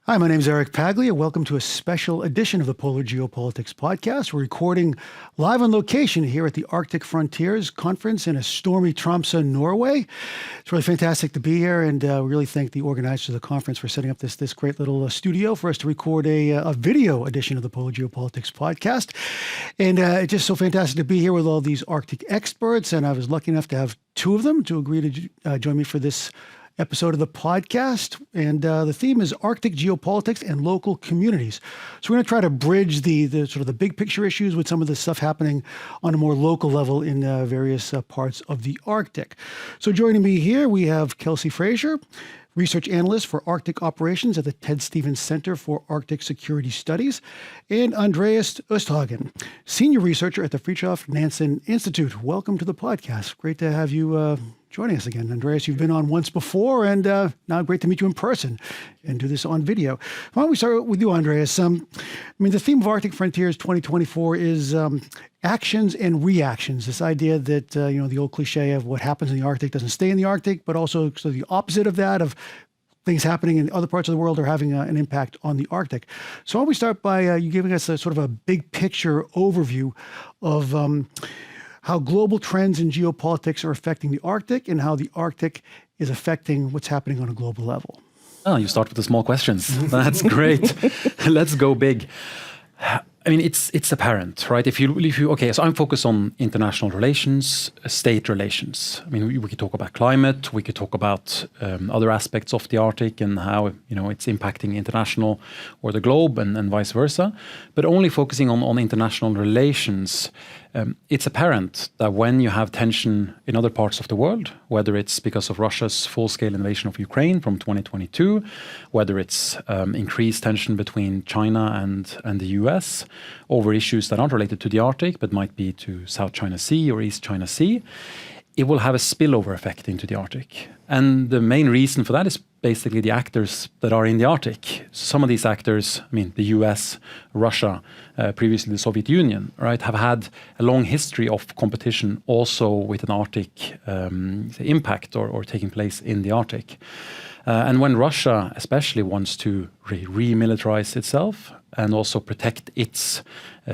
Hi, my name is Eric Paglia. Welcome to a special edition of the Polar Geopolitics podcast. We're recording live on location here at the Arctic Frontiers Conference in a stormy Tromsø, Norway. It's really fantastic to be here, and we really thank the organizers of the conference for setting up this great little studio for us to record a video edition of the Polar Geopolitics podcast. And it's just so fantastic to be here with all these Arctic experts, and I was lucky enough to have two of them to agree to join me for this episode of the podcast, and the theme is Arctic geopolitics and local communities. So we're going to try to bridge the sort of the big picture issues with some of the stuff happening on a more local level in various parts of the Arctic. So joining me here, we have Kelsey Frazier, research analyst for Arctic operations at the Ted Stevens Center for Arctic Security Studies, and Andreas Østhagen, senior researcher at the Fridtjof Nansen Institute. Welcome to the podcast. Great to have you joining us again. Andreas, you've been on once before, and now great to meet you in person and do this on video. Why don't we start with you, Andreas? The theme of Arctic Frontiers 2024 is actions and reactions. This idea that, the old cliche of what happens in the Arctic doesn't stay in the Arctic, but also sort of the opposite of that, of things happening in other parts of the world are having an impact on the Arctic. So why don't we start by you giving us a sort of a big picture overview of how global trends in geopolitics are affecting the Arctic and how the Arctic is affecting what's happening on a global level. Oh, you start with the small questions. That's great. Let's go big. It's apparent, right? Okay, so I'm focused on international relations, state relations. We could talk about climate, we could talk about other aspects of the Arctic and how, it's impacting international or the globe and vice versa. But only focusing on international relations, it's apparent that when you have tension in other parts of the world, whether it's because of Russia's full-scale invasion of Ukraine from 2022, whether it's increased tension between China and the US over issues that aren't related to the Arctic, but might be to South China Sea or East China Sea, it will have a spillover effect into the Arctic. And the main reason for that is basically the actors that are in the Arctic. Some of these actors, the US, Russia, previously the Soviet Union, right, have had a long history of competition also with an Arctic impact or taking place in the Arctic. And when Russia especially wants to remilitarize itself and also protect its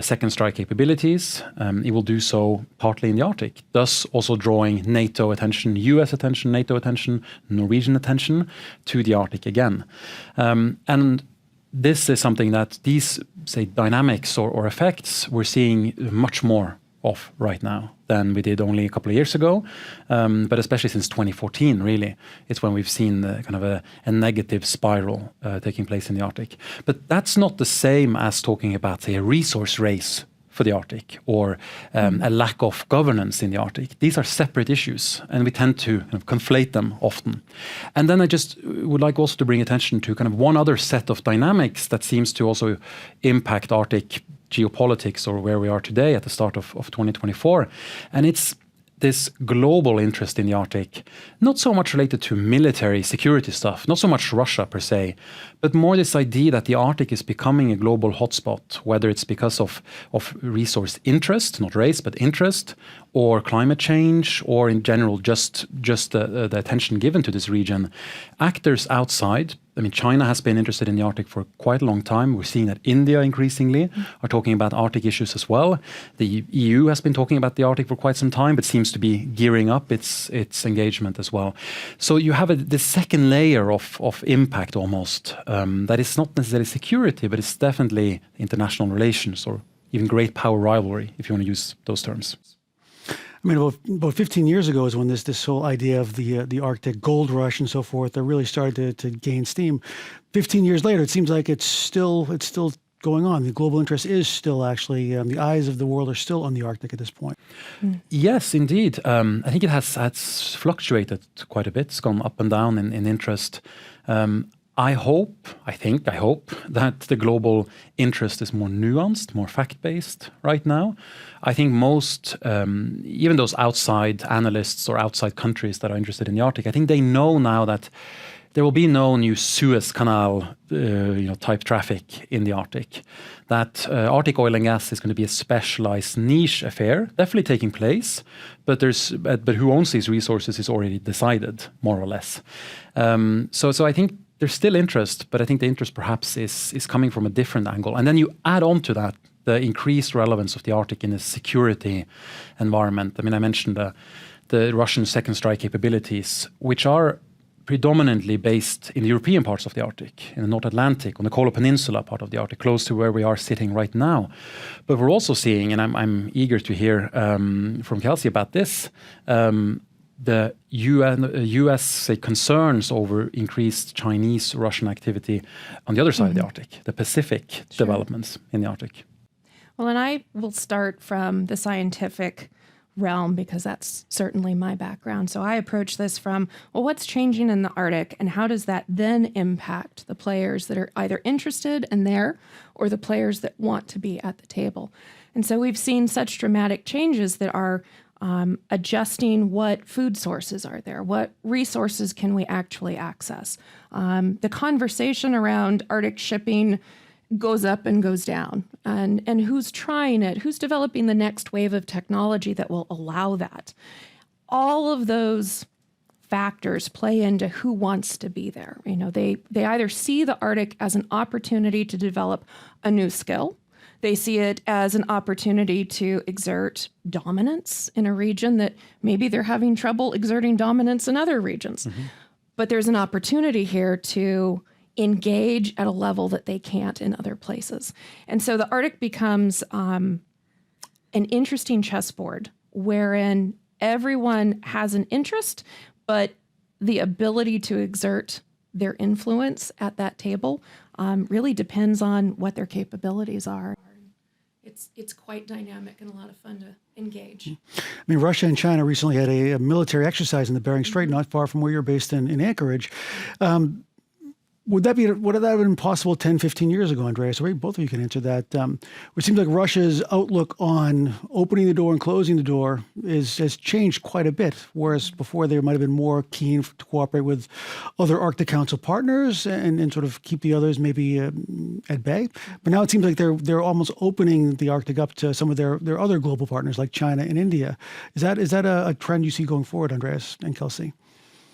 second strike capabilities, it will do so partly in the Arctic, thus also drawing NATO attention, US attention, NATO attention, Norwegian attention to the Arctic again. And this is something that these, say, dynamics or effects we're seeing much more of right now than we did only a couple of years ago, but especially since 2014, really, it's when we've seen the kind of a negative spiral taking place in the Arctic. But that's not the same as talking about, say, a resource race for the Arctic or a lack of governance in the Arctic. These are separate issues, and we tend to conflate them often. And then I just would like also to bring attention to kind of one other set of dynamics that seems to also impact Arctic geopolitics, or where we are today at the start of 2024. And it's this global interest in the Arctic, not so much related to military security stuff, not so much Russia per se, but more this idea that the Arctic is becoming a global hotspot, whether it's because of resource interest, not race, but interest, or climate change, or in general just the attention given to this region. Actors outside, China has been interested in the Arctic for quite a long time. We're seeing that India increasingly are talking about Arctic issues as well. The EU has been talking about the Arctic for quite some time, but seems to be gearing up its engagement as well. So you have this second layer of impact almost, that is not necessarily security, but it's definitely international relations or even great power rivalry, if you want to use those terms. About 15 years ago is when this whole idea of the Arctic gold rush and so forth that really started to gain steam. 15 years later, it seems like it's still going on. The global interest is still actually, the eyes of the world are still on the Arctic at this point. Yes, indeed. I think it has fluctuated quite a bit. It's gone up and down in interest. I hope that the global interest is more nuanced, more fact-based right now. I think most, even those outside analysts or outside countries that are interested in the Arctic, I think they know now that there will be no new Suez Canal type traffic in the Arctic. That Arctic oil and gas is going to be a specialized niche affair, definitely taking place, but who owns these resources is already decided, more or less. So I think there's still interest, but I think the interest perhaps is coming from a different angle. And then you add on to that the increased relevance of the Arctic in a security environment. I mean, I mentioned the Russian second strike capabilities, which are predominantly based in the European parts of the Arctic, in the North Atlantic, on the Kola Peninsula part of the Arctic, close to where we are sitting right now. But we're also seeing, and I'm eager to hear from Kelsey about this, the U.S. say, concerns over increased Chinese-Russian activity on the other side of the Arctic, the Pacific developments in the Arctic. Well, and I will start from the scientific realm because that's certainly my background. So I approach this from, well, what's changing in the Arctic and how does that then impact the players that are either interested in there or the players that want to be at the table? And so we've seen such dramatic changes that are adjusting what food sources are there, what resources can we actually access. The conversation around Arctic shipping goes up and goes down, and who's trying it, who's developing the next wave of technology that will allow that. All of those factors play into who wants to be there. You know, they either see the Arctic as an opportunity to develop a new skill. They see it as an opportunity to exert dominance in a region that maybe they're having trouble exerting dominance in other regions. But there's an opportunity here to engage at a level that they can't in other places. And so the Arctic becomes an interesting chessboard wherein everyone has an interest, but the ability to exert their influence at that table really depends on what their capabilities are. It's quite dynamic and a lot of fun to engage. I mean, Russia and China recently had a military exercise in the Bering Strait, not far from where you're based in Anchorage. Would that have been possible 10, 15 years ago, Andreas? Or both of you can answer that. It seems like Russia's outlook on opening the door and closing the door has changed quite a bit, whereas before they might have been more keen to cooperate with other Arctic Council partners and sort of keep the others maybe at bay. But now it seems like they're almost opening the Arctic up to some of their other global partners like China and India. Is that a trend you see going forward, Andreas and Kelsey?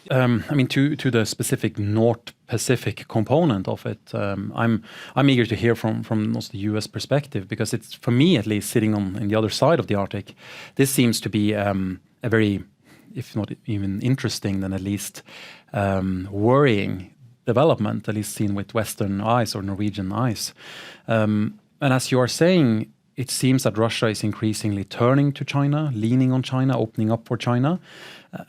I mean, to the specific North Pacific component of it, I'm eager to hear from also the U.S. perspective, because it's, for me at least, sitting in the other side of the Arctic, this seems to be a very, if not even interesting, then at least worrying development, at least seen with Western eyes or Norwegian eyes. And as you are saying, it seems that Russia is increasingly turning to China, leaning on China, opening up for China.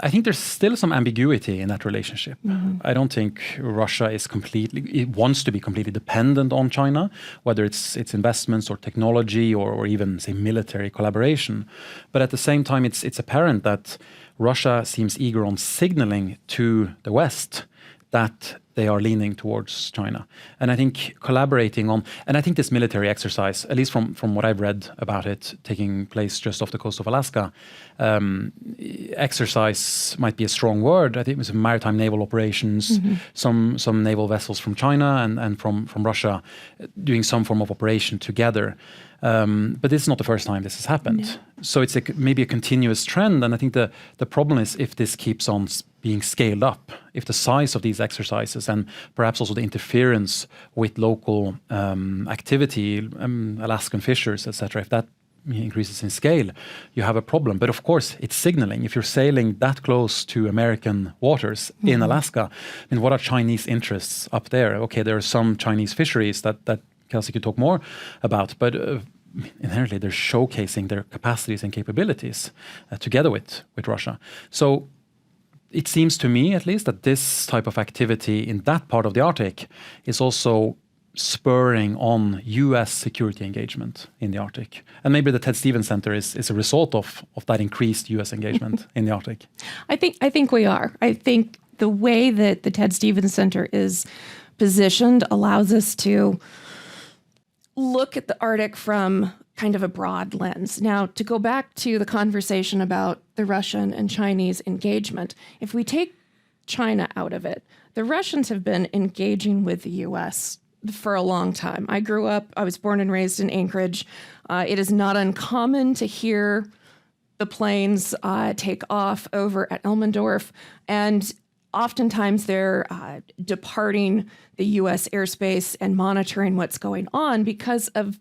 I think there's still some ambiguity in that relationship. I don't think Russia it wants to be completely dependent on China, whether it's investments or technology or even, say, military collaboration. But at the same time, it's apparent that Russia seems eager on signaling to the West that they are leaning towards China. And I think collaborating on, and I think this military exercise, at least from what I've read about it, taking place just off the coast of Alaska, exercise might be a strong word. I think it was maritime naval operations, some naval vessels from China and from Russia doing some form of operation together. But this is not the first time this has happened. No. So it's maybe a continuous trend. And I think the problem is if this keeps on being scaled up, if the size of these exercises and perhaps also the interference with local activity, Alaskan fishers, etc., if that increases in scale, you have a problem. But of course, it's signaling. If you're sailing that close to American waters in Alaska, I mean, what are Chinese interests up there? Okay, there are some Chinese fisheries that Kelsey could talk more about, but inherently they're showcasing their capacities and capabilities together with Russia. So it seems to me, at least, that this type of activity in that part of the Arctic is also spurring on U.S. security engagement in the Arctic. And maybe the Ted Stevens Center is a result of that increased U.S. engagement in the Arctic. I think we are. I think the way that the Ted Stevens Center is positioned allows us to look at the Arctic from kind of a broad lens. Now, to go back to the conversation about the Russian and Chinese engagement, if we take China out of it, the Russians have been engaging with the U.S. for a long time. I was born and raised in Anchorage. It is not uncommon to hear the planes take off over at Elmendorf. And oftentimes they're departing the U.S. airspace and monitoring what's going on because of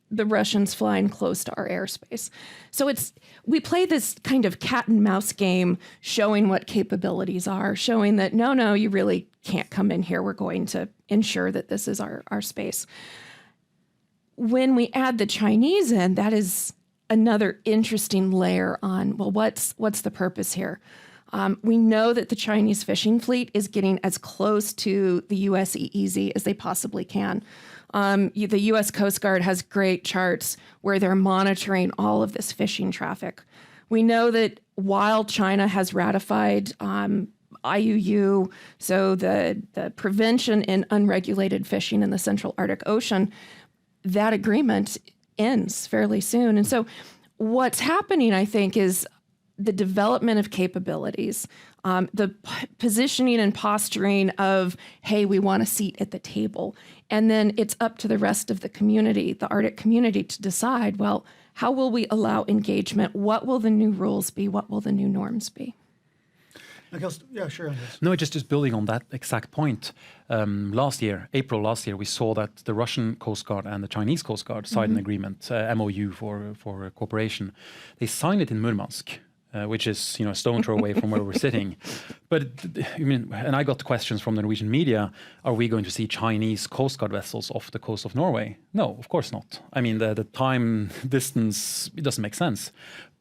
the Russians flying close to our airspace. So we play this kind of cat and mouse game, showing what capabilities are, showing that, no, you really can't come in here. We're going to ensure that this is our space. When we add the Chinese in, that is another interesting layer on, well, what's the purpose here? We know that the Chinese fishing fleet is getting as close to the U.S. EEZ as they possibly can. The U.S. Coast Guard has great charts where they're monitoring all of this fishing traffic. We know that while China has ratified IUU, so the prevention in unregulated fishing in the Central Arctic Ocean, that agreement ends fairly soon. And so what's happening, I think, is the development of capabilities, the positioning and posturing of, hey, we want a seat at the table. And then it's up to the rest of the community, the Arctic community, to decide, well, how will we allow engagement? What will the new rules be? What will the new norms be? Yeah, sure. No, just building on that exact point. April last year, we saw that the Russian Coast Guard and the Chinese Coast Guard signed an agreement, MOU for cooperation. They signed it in Murmansk, which is a stone throw away from where we're sitting. But and I got questions from the Norwegian media: are we going to see Chinese Coast Guard vessels off the coast of Norway? No, of course not. I mean, the time distance, it doesn't make sense.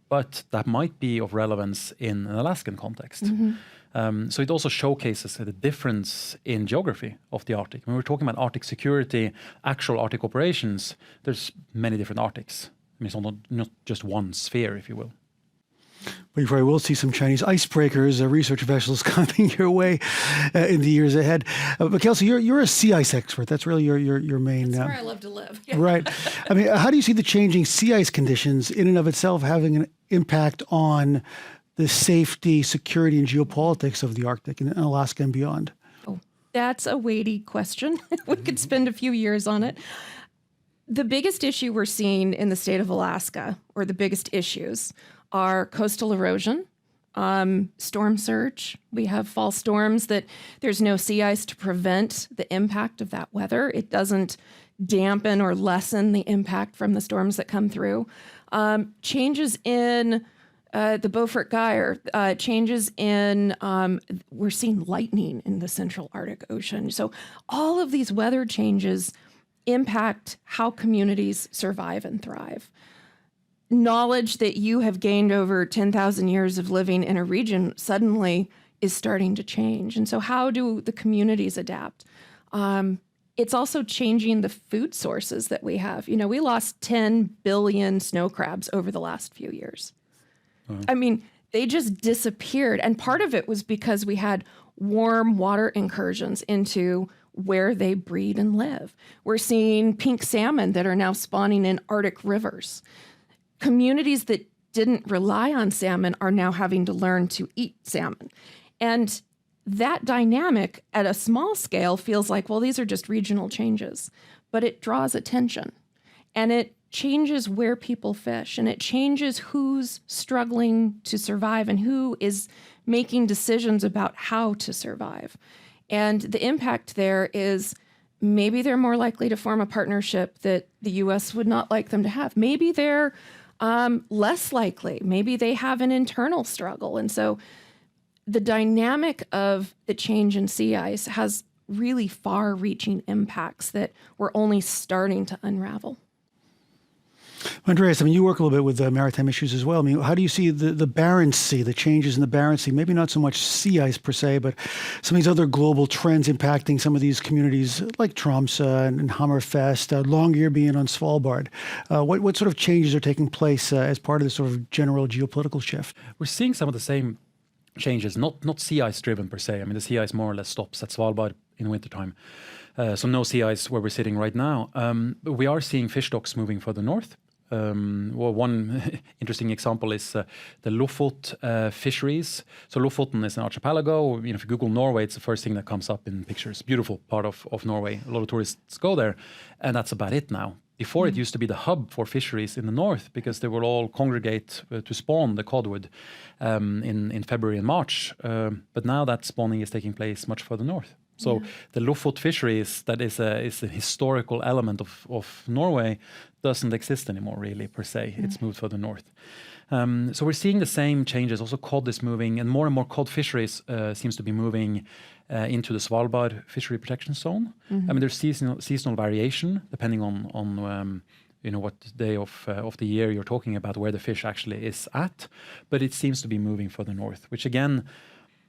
But that might be of relevance in an Alaskan context. So it also showcases the difference in geography of the Arctic. When we're talking about Arctic security, actual Arctic operations, there's many different Arctics. I mean, it's not just one sphere, if you will. But you probably will see some Chinese icebreakers, research vessels coming your way in the years ahead. But Kelsey, you're a sea ice expert. That's really your main. That's where I love to live. Yeah. Right. I mean, how do you see the changing sea ice conditions in and of itself having an impact on the safety, security, and geopolitics of the Arctic and Alaska and beyond? Oh, that's a weighty question. We could spend a few years on it. The biggest issue we're seeing in the state of Alaska, or the biggest issues, are coastal erosion, storm surge. We have fall storms that there's no sea ice to prevent the impact of that weather. It doesn't dampen or lessen the impact from the storms that come through. Changes in the Beaufort Gyre, changes in, we're seeing lightning in the Central Arctic Ocean. So all of these weather changes impact how communities survive and thrive. Knowledge that you have gained over 10,000 years of living in a region suddenly is starting to change. And so how do the communities adapt? It's also changing the food sources that we have. We lost 10 billion snow crabs over the last few years. I mean, they just disappeared. And part of it was because we had warm water incursions into where they breed and live. We're seeing pink salmon that are now spawning in Arctic rivers. Communities that didn't rely on salmon are now having to learn to eat salmon. And that dynamic at a small scale feels like, well, these are just regional changes, but it draws attention and it changes where people fish and it changes who's struggling to survive and who is making decisions about how to survive. And the impact there is maybe they're more likely to form a partnership that the U.S. would not like them to have. Maybe they're less likely. Maybe they have an internal struggle. And so the dynamic of the change in sea ice has really far-reaching impacts that we're only starting to unravel. Andreas, I mean, you work a little bit with maritime issues as well. I mean, how do you see the Barents Sea, the changes in the Barents Sea, maybe not so much sea ice per se, but some of these other global trends impacting some of these communities like Tromsø and Hammerfest, Longyear being on Svalbard. What sort of changes are taking place as part of this sort of general geopolitical shift? We're seeing some of the same changes, not sea ice driven per se. I mean, the sea ice more or less stops at Svalbard in wintertime. So no sea ice where we're sitting right now. But we are seeing fish stocks moving further north. Well, one interesting example is the Lofot fisheries. So Lofoten is an archipelago. If you Google Norway, it's the first thing that comes up in pictures. Beautiful part of Norway. A lot of tourists go there, and that's about it now. Before, it used to be the hub for fisheries in the north because they would all congregate to spawn the codwood in February and March. But now that spawning is taking place much further north. So the Lofot fisheries, that is a historical element of Norway, doesn't exist anymore really per se. It's moved further north. So we're seeing the same changes. Also cod is moving, and more cod fisheries seems to be moving into the Svalbard fishery protection zone. I mean, there's seasonal variation depending on what day of the year you're talking about, where the fish actually is at, but it seems to be moving further north, which again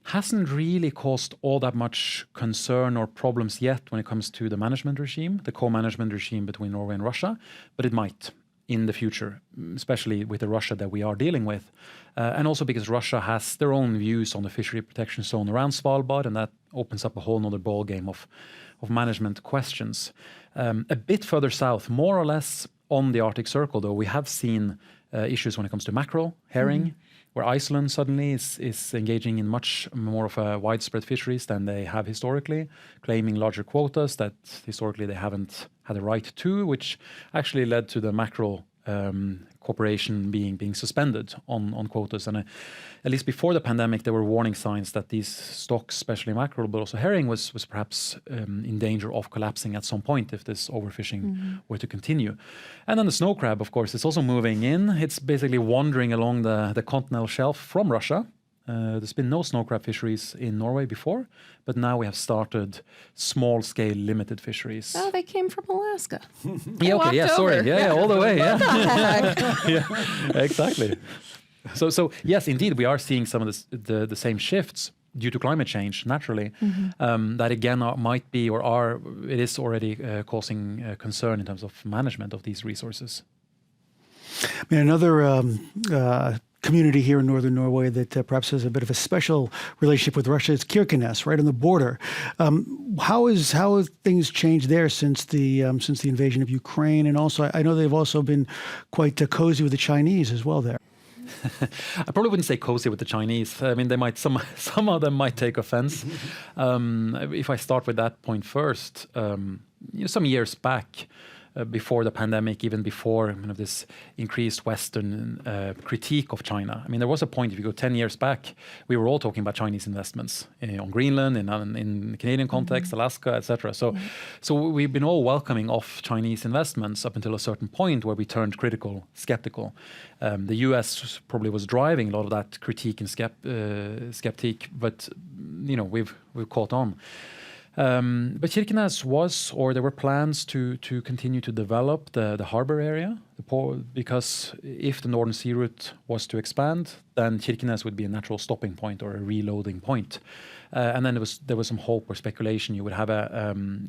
hasn't really caused all that much concern or problems yet when it comes to the management regime, the co-management regime between Norway and Russia, but it might in the future, especially with the Russia that we are dealing with. And also because Russia has their own views on the fishery protection zone around Svalbard, and that opens up a whole other ballgame of management questions. A bit further south, more or less on the Arctic Circle, though, we have seen issues when it comes to mackerel, herring, where Iceland suddenly is engaging in much more of a widespread fisheries than they have historically, claiming larger quotas that historically they haven't had a right to, which actually led to the mackerel cooperation being suspended on quotas. And at least before the pandemic, there were warning signs that these stocks, especially mackerel, but also herring, was perhaps in danger of collapsing at some point if this overfishing were to continue. And then the snow crab, of course, is also moving in. It's basically wandering along the continental shelf from Russia. There's been no snow crab fisheries in Norway before, but now we have started small-scale limited fisheries. Oh, they came from Alaska. All the way, yeah, exactly. So yes, indeed, we are seeing some of the same shifts due to climate change, naturally, that again might be it is already causing concern in terms of management of these resources. I mean, another community here in northern Norway that perhaps has a bit of a special relationship with Russia is Kirkenes, right on the border. How have things changed there since the invasion of Ukraine? And also, I know they've also been quite cozy with the Chinese as well there. I probably wouldn't say cozy with the Chinese. I mean, they might some of them might take offense. If I start with that point first, some years back, before the pandemic, even before this increased Western critique of China. I mean, there was a point, if you go 10 years back, we were all talking about Chinese investments on Greenland, in Canadian context, Alaska, etc. So we've been all welcoming off Chinese investments up until a certain point where we turned critical, skeptical. The US probably was driving a lot of that critique and skeptic, but we've caught on. But Kirkenes there were plans to continue to develop the harbor area, because if the Northern Sea Route was to expand, then Kirkenes would be a natural stopping point or a reloading point. And then there was some hope or speculation you would have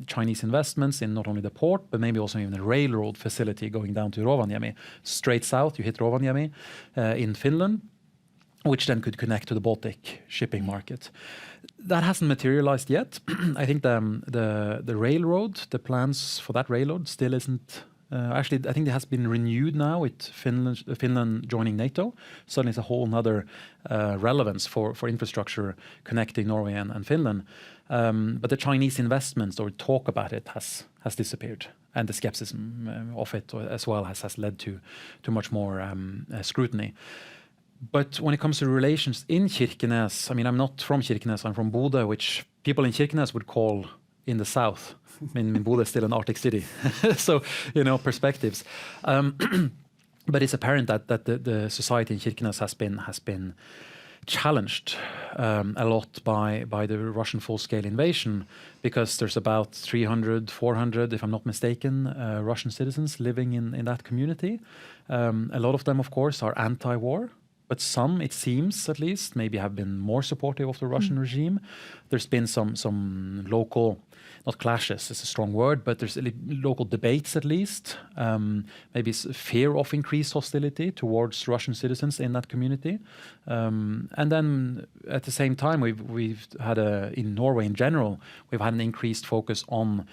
Chinese investments in not only the port, but maybe also even a railroad facility going down to Rovaniemi. Straight south, you hit Rovaniemi in Finland, which then could connect to the Baltic shipping market. That hasn't materialized yet. I think the railroad, the plans for that railroad still isn't. Actually, I think it has been renewed now with Finland joining NATO. Suddenly it's a whole other relevance for infrastructure connecting Norway and Finland. But the Chinese investments or talk about it has disappeared. And the skepticism of it as well has led to much more scrutiny. But when it comes to relations in Kirkenes, I mean, I'm not from Kirkenes, I'm from Bodø, which people in Kirkenes would call in the south. I mean, Bodø is still an Arctic city. So, perspectives. But it's apparent that the society in Kirkenes has been challenged a lot by the Russian full-scale invasion, because there's about 300, 400, if I'm not mistaken, Russian citizens living in that community. A lot of them, of course, are anti-war. But some, it seems at least, maybe have been more supportive of the Russian regime. There's been some local, not clashes, it's a strong word, but there's local debates at least. Maybe fear of increased hostility towards Russian citizens in that community. And then at the same time, we've had in Norway in general, we've had an increased focus on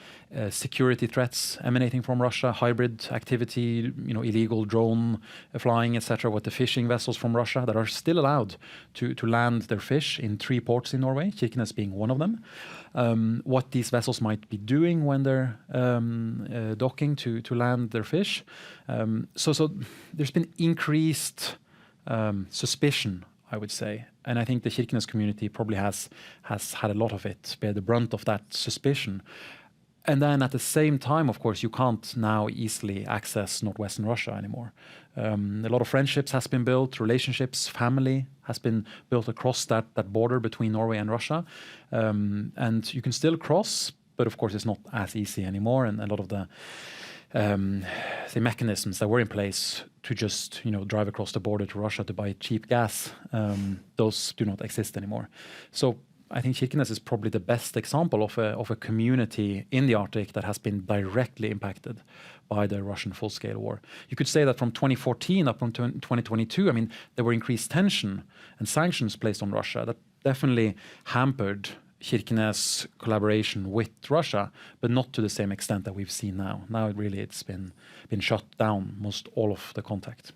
security threats emanating from Russia, hybrid activity, illegal drone flying, etc., with the fishing vessels from Russia that are still allowed to land their fish in 3 ports in Norway, Kirkenes being one of them. What these vessels vessels might be doing when they're docking to land their fish. So there's been increased suspicion, I would say, and I think the Kirkenes community probably has had a lot of it, bear the brunt of that suspicion. And then at the same time, of course, you can't now easily access northwestern Russia anymore. A lot of friendships has been built, relationships, family has been built across that border between Norway and Russia. And you can still cross, but of course it's not as easy anymore. And a lot of the mechanisms that were in place to just drive across the border to Russia to buy cheap gas, those do not exist anymore. So I think Kirkenes is probably the best example of a community in the Arctic that has been directly impacted by the Russian full-scale war. You could say that from 2014 up until 2022, I mean, there were increased tension and sanctions placed on Russia that definitely hampered Kirkenes' collaboration with Russia, but not to the same extent that we've seen now. Now it's been shut down, most all of the contact.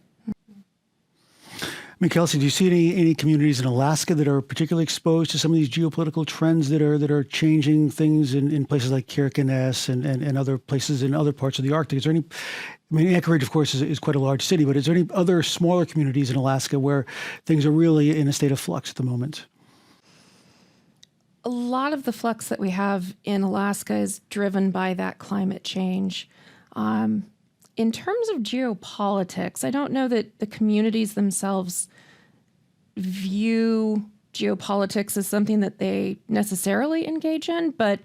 I mean, Kelsey, do you see any communities in Alaska that are particularly exposed to some of these geopolitical trends that are changing things in places like Kirkenes and other places in other parts of the Arctic? Is there any? I mean, Anchorage, of course, is quite a large city, but is there any other smaller communities in Alaska where things are really in a state of flux at the moment? A lot of the flux that we have in Alaska is driven by that climate change. In terms of geopolitics, I don't know that the communities themselves view geopolitics as something that they necessarily engage in, but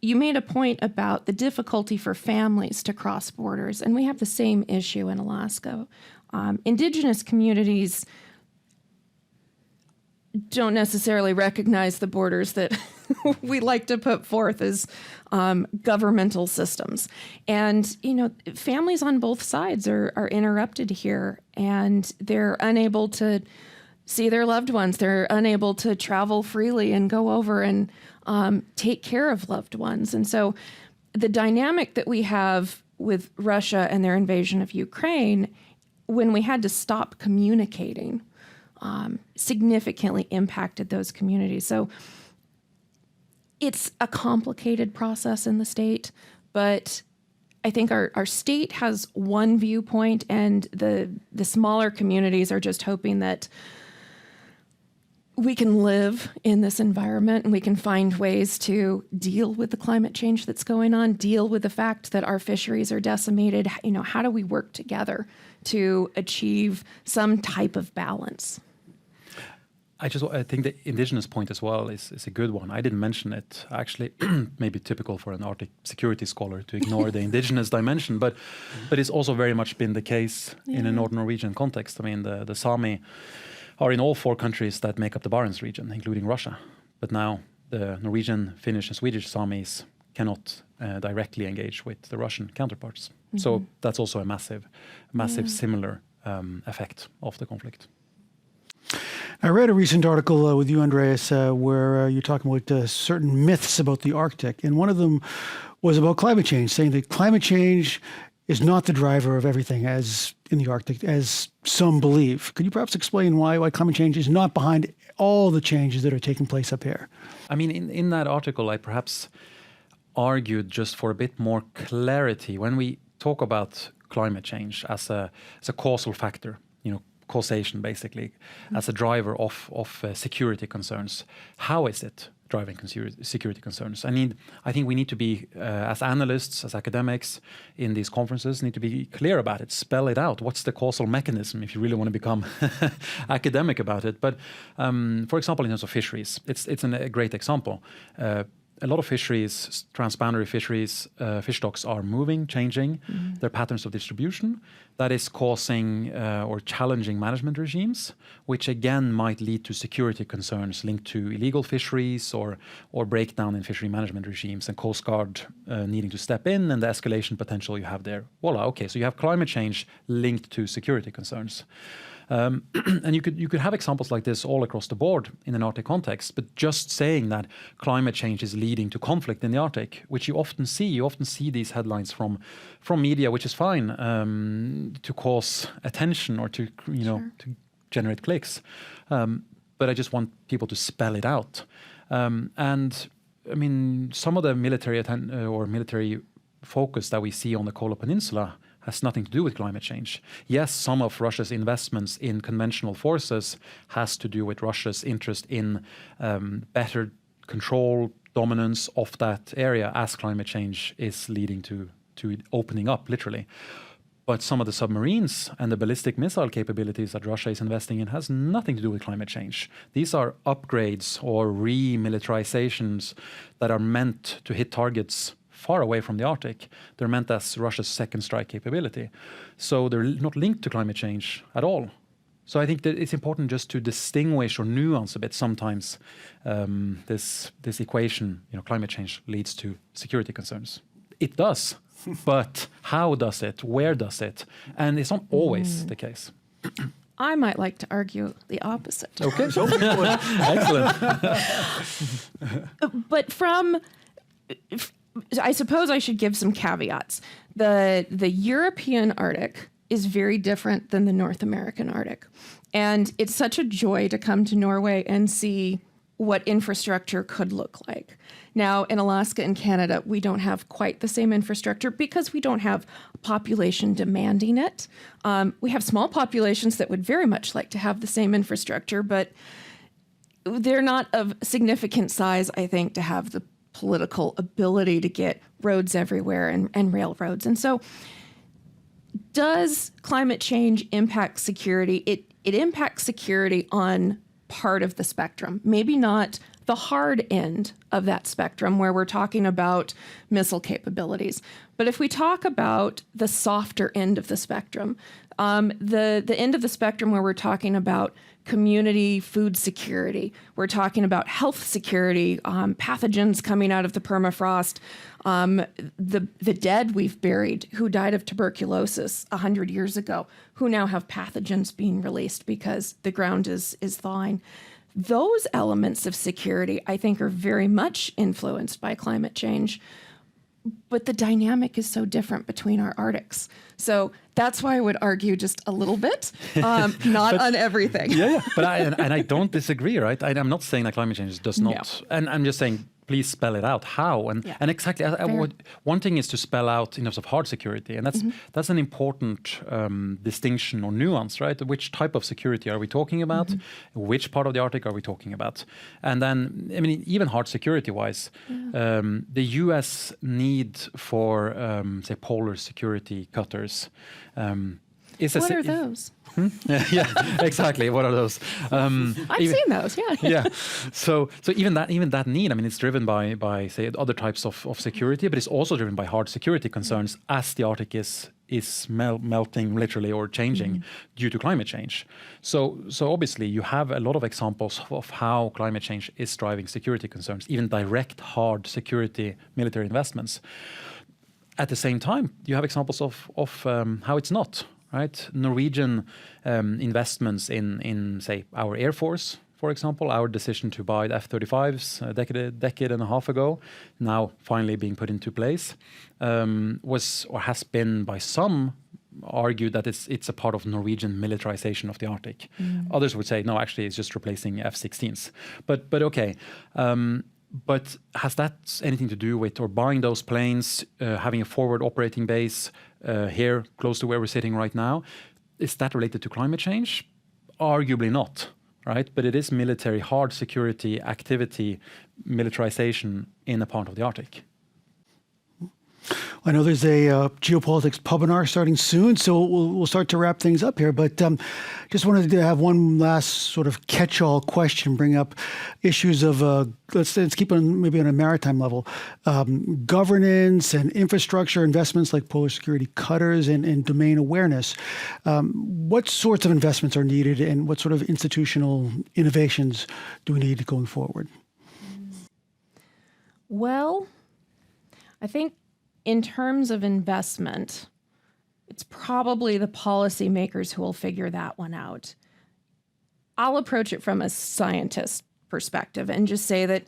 you made a point about the difficulty for families to cross borders, and we have the same issue in Alaska. Indigenous communities don't necessarily recognize the borders that we like to put forth as governmental systems. And, families on both sides are interrupted here, and they're unable to see their loved ones. They're unable to travel freely and go over and take care of loved ones. And so the dynamic that we have with Russia and their invasion of Ukraine, when we had to stop communicating, significantly impacted those communities. So it's a complicated process in the state, but I think our state has one viewpoint, and the smaller communities are just hoping that we can live in this environment and we can find ways to deal with the climate change that's going on, deal with the fact that our fisheries are decimated. How do we work together to achieve some type of balance? I think the indigenous point as well is a good one. I didn't mention it, actually, maybe typical for an Arctic security scholar to ignore the indigenous dimension, but it's also very much been the case in a Northern Norwegian context. I mean, the Sami are in all 4 countries that make up the Barents region, including Russia. But now the Norwegian, Finnish and Swedish Samis cannot directly engage with the Russian counterparts. Mm-hmm. So that's also a massive similar effect of the conflict. I read a recent article with you, Andreas, where you're talking about certain myths about the Arctic. And one of them was about climate change, saying that climate change is not the driver of everything as in the Arctic, as some believe. Could you perhaps explain why climate change is not behind all the changes that are taking place up here? I mean, in that article, I perhaps argued just for a bit more clarity. When we talk about climate change as a causal factor, causation basically, as a driver of security concerns. How is it driving security concerns? I think we need to be, as analysts, as academics in these conferences, need to be clear about it, spell it out. What's the causal mechanism if you really want to become academic about it? But for example, in terms of fisheries, it's a great example. A lot of fisheries, transboundary fisheries, fish stocks are moving, changing their patterns of distribution. That is causing or challenging management regimes, which again might lead to security concerns linked to illegal fisheries or breakdown in fishery management regimes, and Coast Guard needing to step in, and the escalation potential you have there. Voila, okay, so you have climate change linked to security concerns. And you could have examples like this all across the board in an Arctic context, but just saying that climate change is leading to conflict in the Arctic, which you often see these headlines from media, which is fine, to cause attention or to to generate clicks. But I just want people to spell it out. And I mean, some of the military focus that we see on the Kola Peninsula has nothing to do with climate change. Yes, some of Russia's investments in conventional forces has to do with Russia's interest in better control, dominance of that area as climate change is leading to it opening up, literally. But some of the submarines and the ballistic missile capabilities that Russia is investing in has nothing to do with climate change. These are upgrades or remilitarizations that are meant to hit targets far away from the Arctic. They're meant as Russia's second strike capability. So they're not linked to climate change at all. So I think that it's important just to distinguish or nuance a bit sometimes this equation, climate change leads to security concerns. It does, but how does it? Where does it? And it's not always the case. I might like to argue the opposite. Okay, excellent. But I suppose I should give some caveats. The European Arctic is very different than the North American Arctic. And it's such a joy to come to Norway and see what infrastructure could look like. Now, in Alaska and Canada, we don't have quite the same infrastructure because we don't have a population demanding it. We have small populations that would very much like to have the same infrastructure, but they're not of significant size, I think, to have the political ability to get roads everywhere and railroads. And so does climate change impact security? It impacts security on part of the spectrum, maybe not the hard end of that spectrum where we're talking about missile capabilities. But if we talk about the softer end of the spectrum, the end of the spectrum where we're talking about community food security, we're talking about health security, pathogens coming out of the permafrost, the dead we've buried who died of tuberculosis 100 years ago, who now have pathogens being released because the ground is thawing. Those elements of security, I think, are very much influenced by climate change. But the dynamic is so different between our Arctics. So that's why I would argue just a little bit, not on everything. Yeah. But I don't disagree, right? I'm not saying that climate change does not. No. And I'm just saying, please spell it out. How? And exactly, one thing is to spell out in terms of hard security. And that's an important distinction or nuance, right? Which type of security are we talking about? Which part of the Arctic are we talking about? And then, I mean, even hard security-wise, the U.S. need for, say, polar security cutters. What are those? Yeah, exactly. What are those? I've seen those. Yeah. Yeah. So even that need, I mean, it's driven by say other types of security, but it's also driven by hard security concerns as the Arctic is melting literally or changing due to climate change. So obviously you have a lot of examples of how climate change is driving security concerns, even direct hard security military investments. At the same time, you have examples of how it's not. Right, Norwegian investments in say our Air Force, for example, our decision to buy the F-35s a decade and a half ago, now finally being put into place, was or has been by some argued that it's a part of Norwegian militarization of the Arctic. Others would say no, actually it's just replacing F-16s. But okay. But has that anything to do with or buying those planes, having a forward operating base here close to where we're sitting right now? Is that related to climate change? Arguably not, right? But it is military, hard security activity, militarization in a part of the Arctic. I know there's a geopolitics webinar starting soon, so we'll start to wrap things up here. But just wanted to have one last sort of catch-all question, bring up issues of, let's keep on maybe on a maritime level, governance and infrastructure investments like polar security cutters and domain awareness. What sorts of investments are needed and what sort of institutional innovations do we need going forward? Well, I think in terms of investment, it's probably the policymakers who will figure that one out. I'll approach it from a scientist perspective and just say that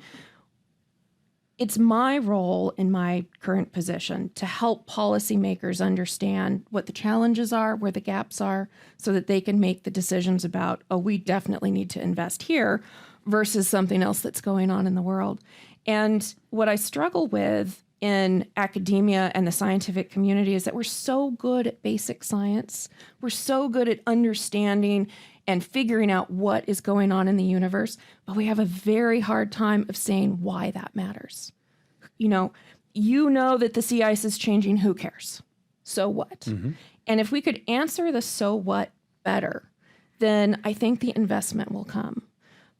it's my role in my current position to help policymakers understand what the challenges are, where the gaps are, so that they can make the decisions about, we definitely need to invest here versus something else that's going on in the world. And what I struggle with in academia and the scientific community is that we're so good at basic science. We're so good at understanding and figuring out what is going on in the universe, but we have a very hard time of saying why that matters. You know that the sea ice is changing, who cares? So what? And if we could answer the so what better, then I think the investment will come.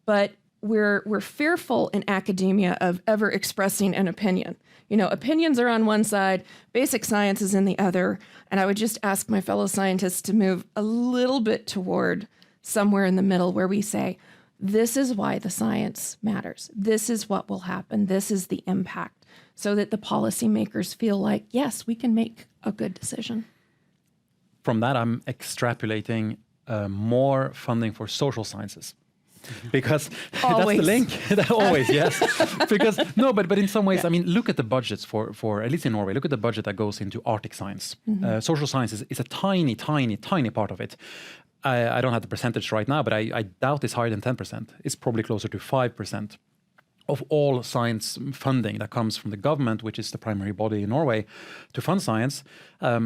But we're fearful in academia of ever expressing an opinion. Opinions are on one side, basic science is in the other. And I would just ask my fellow scientists to move a little bit toward somewhere in the middle where we say, this is why the science matters. This is what will happen. This is the impact, so that the policymakers feel like, yes, we can make a good decision. From that, I'm extrapolating more funding for social sciences. Because that's the link. Always, yes. Because but in some ways, I mean, look at the budgets for at least in Norway. Look at the budget that goes into Arctic science. Social science is a tiny part of it. I don't have the percentage right now, but I doubt it's higher than 10%. It's probably closer to 5% of all science funding that comes from the government, which is the primary body in Norway, to fund science,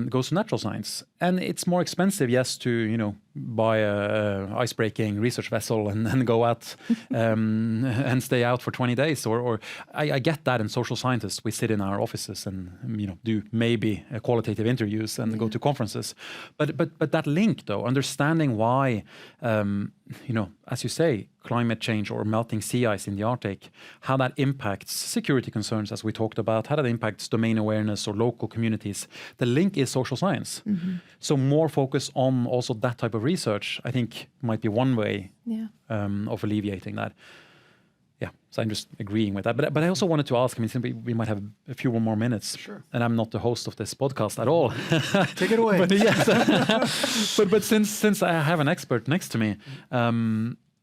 goes to natural science. And it's more expensive, yes, to buy a ice-breaking research vessel and then go out and stay out for 20 days. Or I get that in social scientists. We sit in our offices and do maybe qualitative interviews and go to conferences. But that link, though, understanding why, as you say, climate change or melting sea ice in the Arctic, how that impacts security concerns, as we talked about, how that impacts domain awareness or local communities. The link is social science. So more focus on also that type of research, I think, might be one way of alleviating that. Yeah, so I'm just agreeing with that. But I also wanted to ask, since we might have a few more minutes, sure. And I'm not the host of this podcast at all. Take it away. But, yes. but since I have an expert next to me,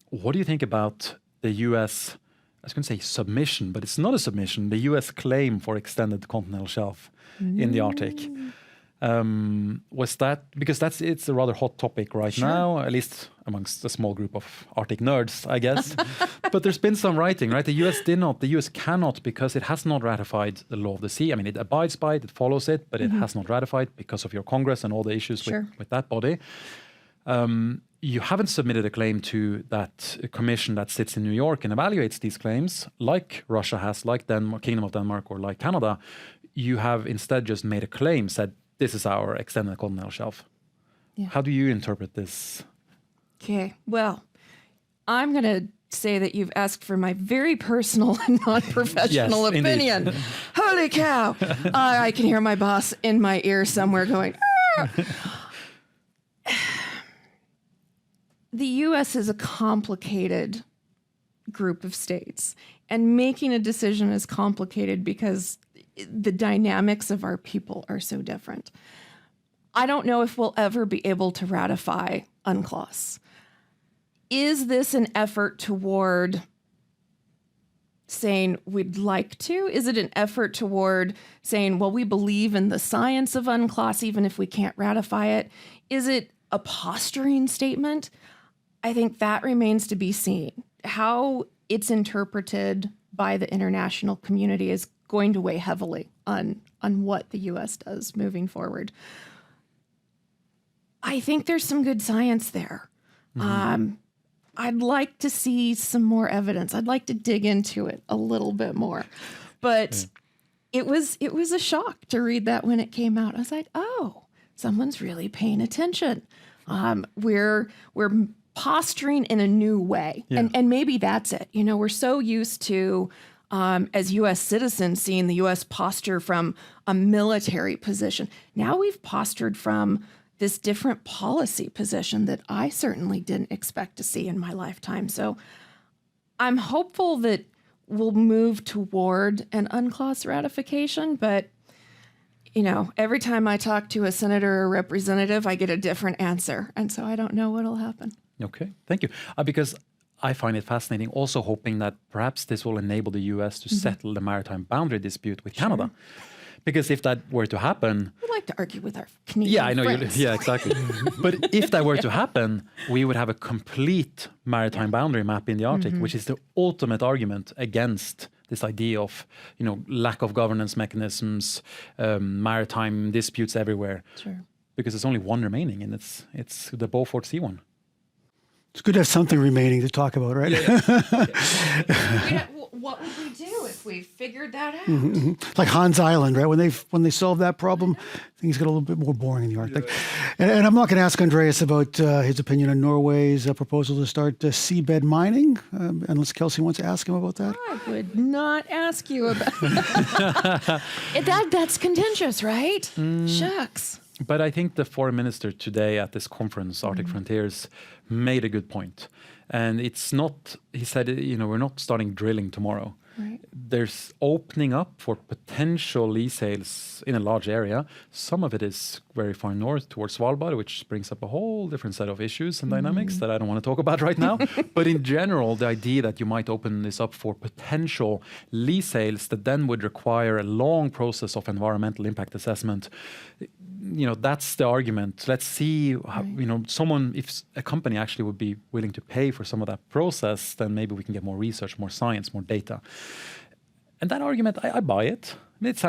what do you think about the U.S., I was going to say submission, but it's not a submission, the U.S. claim for extended continental shelf in the Arctic? Was that, because it's a rather hot topic right now, at least amongst a small group of Arctic nerds, I guess. But there's been some writing, right? The US cannot, because it has not ratified the law of the sea. I mean, it abides by it, it follows it, but it has not ratified because of your Congress and all the issues with that body. You haven't submitted a claim to that commission that sits in New York and evaluates these claims, like Russia has, like Kingdom of Denmark, or like Canada. You have instead just made a claim, said, this is our extended continental shelf. Yeah. How do you interpret this? Okay, well, I'm going to say that you've asked for my very personal and non-professional opinion. Indeed. Holy cow! I can hear my boss in my ear somewhere going, The U.S. is a complicated group of states, and making a decision is complicated because the dynamics of our people are so different. I don't know if we'll ever be able to ratify UNCLOS. Is this an effort toward saying we'd like to? Is it an effort toward saying, well, we believe in the science of UNCLOS even if we can't ratify it? Is it a posturing statement? I think that remains to be seen. How it's interpreted by the international community is going to weigh heavily on what the U.S. does moving forward. I think there's some good science there. I'd like to see some more evidence. I'd like to dig into it a little bit more. But it was a shock to read that when it came out. I was like, oh, someone's really paying attention. We're posturing in a new way. Yeah. And maybe that's it. We're so used to, as U.S. citizens, seeing the U.S. posture from a military position. Now we've postured from this different policy position that I certainly didn't expect to see in my lifetime. So I'm hopeful that we'll move toward an UNCLOS ratification, but every time I talk to a senator or representative, I get a different answer. And so I don't know what'll happen. Okay, thank you. Because I find it fascinating, also hoping that perhaps this will enable the U.S. to settle the maritime boundary dispute with Canada. Because if that were to happen... We like to argue with our Canadian friends. Yeah, exactly. But if that were to happen, we would have a complete maritime boundary map in the Arctic, which is the ultimate argument against this idea of lack of governance mechanisms, maritime disputes everywhere. Sure. Because there's only one remaining, and it's the Beaufort Sea one. It's good to have something remaining to talk about, right? What would we do if we figured that out? It's like Hans Island, right? When they solved that problem, things get a little bit more boring in the Arctic. And I'm not going to ask Andreas about his opinion on Norway's proposal to start seabed mining, unless Kelsey wants to ask him about that. I would not ask you about that. That's contentious, right? Shucks. But I think the foreign minister today at this conference, Arctic Frontiers, made a good point. And it's not, he said, we're not starting drilling tomorrow. Right. There's opening up for potential lease sales in a large area. Some of it is very far north towards Svalbard, which brings up a whole different set of issues and dynamics that I don't want to talk about right now. But in general, the idea that you might open this up for potential lease sales that then would require a long process of environmental impact assessment, that's the argument. Let's see how, if a company actually would be willing to pay for some of that process, then maybe we can get more research, more science, more data. And that argument, I buy it. I mean, it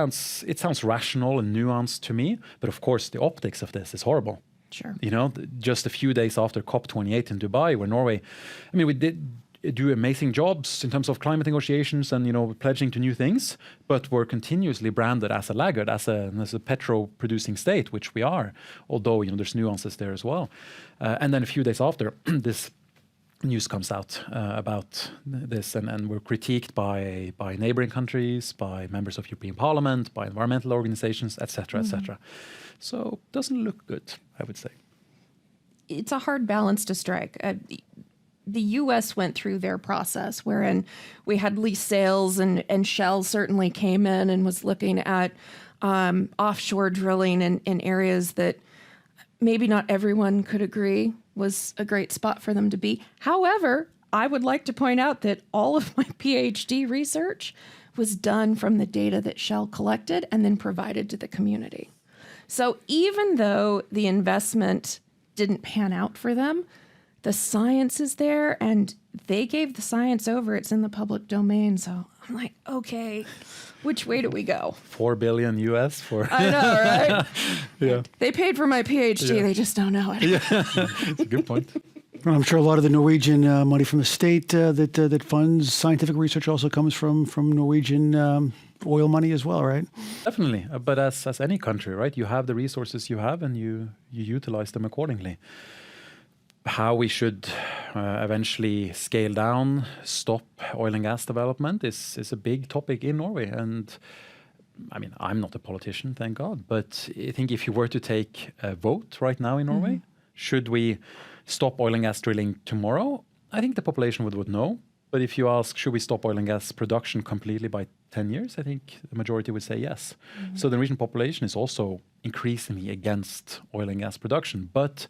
sounds rational and nuanced to me, but of course the optics of this is horrible. Sure. Just a few days after COP28 in Dubai, where Norway, we did do amazing jobs in terms of climate negotiations and pledging to new things, but we're continuously branded as a laggard, as a petro-producing state, which we are. Although there's nuances there as well. And then a few days after, this news comes out about this, and we're critiqued by neighboring countries, by members of European Parliament, by environmental organizations, etc., etc. So it doesn't look good, I would say. It's a hard balance to strike. The U.S. went through their process wherein we had lease sales, and Shell certainly came in and was looking at offshore drilling in areas that maybe not everyone could agree was a great spot for them to be. However, I would like to point out that all of my PhD research was done from the data that Shell collected and then provided to the community. So even though the investment didn't pan out for them, the science is there, and they gave the science over. It's in the public domain. So I'm like, okay, which way do we go? $4 billion US for. I know, right? Yeah. They paid for my PhD. Yeah. They just don't know it. Yeah, it's a good point. Well, I'm sure a lot of the Norwegian money from the state that funds scientific research also comes from Norwegian oil money as well, right? Definitely. But as any country, right, you have the resources you have and you utilize them accordingly. How we should eventually scale down, stop oil and gas development is a big topic in Norway. And I'm not a politician, thank God. But I think if you were to take a vote right now in Norway, should we stop oil and gas drilling tomorrow? I think the population would no. But if you ask, should we stop oil and gas production completely by 10 years? I think the majority would say yes. So the Norwegian population is also increasingly against oil and gas production. But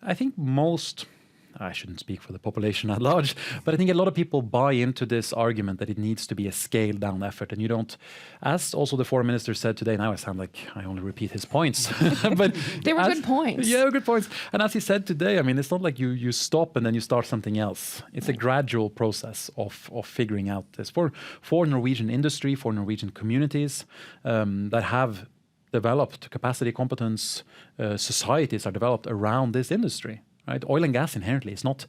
I think I shouldn't speak for the population at large, but I think a lot of people buy into this argument that it needs to be a scaled down effort. And you don't, as also the foreign minister said today, now I sound like I only repeat his points. But they were good points. Yeah, good points. And as he said today, it's not like you stop and then you start something else. It's a gradual process of figuring out this. For Norwegian industry, for Norwegian communities that have developed capacity, competence, societies are developed around this industry. Right? Oil and gas inherently is not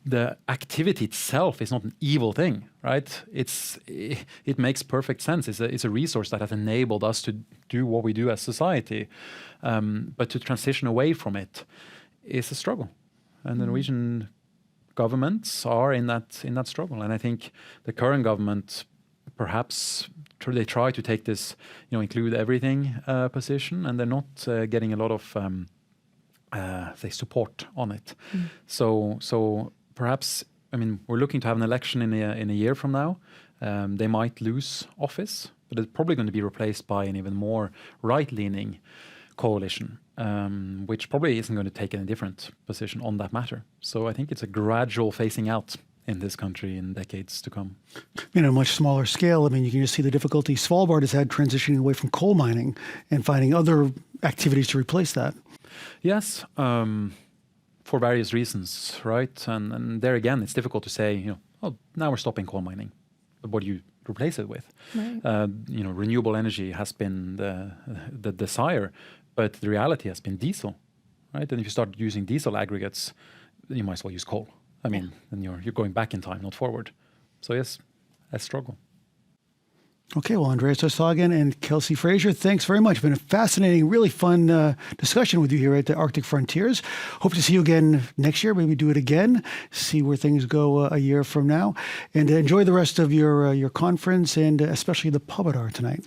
the activity itself is not an evil thing, right? It makes perfect sense. It's a resource that has enabled us to do what we do as society, but to transition away from it is a struggle, and the Norwegian governments are in that struggle. And I think the current government perhaps they try to take this include everything position, and they're not getting a lot of support on it. So perhaps we're looking to have an election in a year from now. They might lose office, but it's probably going to be replaced by an even more right-leaning coalition, which probably isn't going to take any different position on that matter. So I think it's a gradual phasing out in this country in decades to come. A much smaller scale. You can just see the difficulty Svalbard has had transitioning away from coal mining and finding other activities to replace that. Yes, for various reasons, right? And there again, it's difficult to say, now we're stopping coal mining. But what do you replace it with. Right. Renewable energy has been the desire, but the reality has been diesel, right? And if you start using diesel aggregates, you might as well use coal. I mean, then you're going back in time, not forward. So yes, a struggle. Okay, well, Andreas Østhagen and Kelsey Frazier, thanks very much. It's been a fascinating, really fun discussion with you here at the Arctic Frontiers. Hope to see you again next year, maybe do it again, see where things go a year from now. And enjoy the rest of your conference and especially the pub at tonight.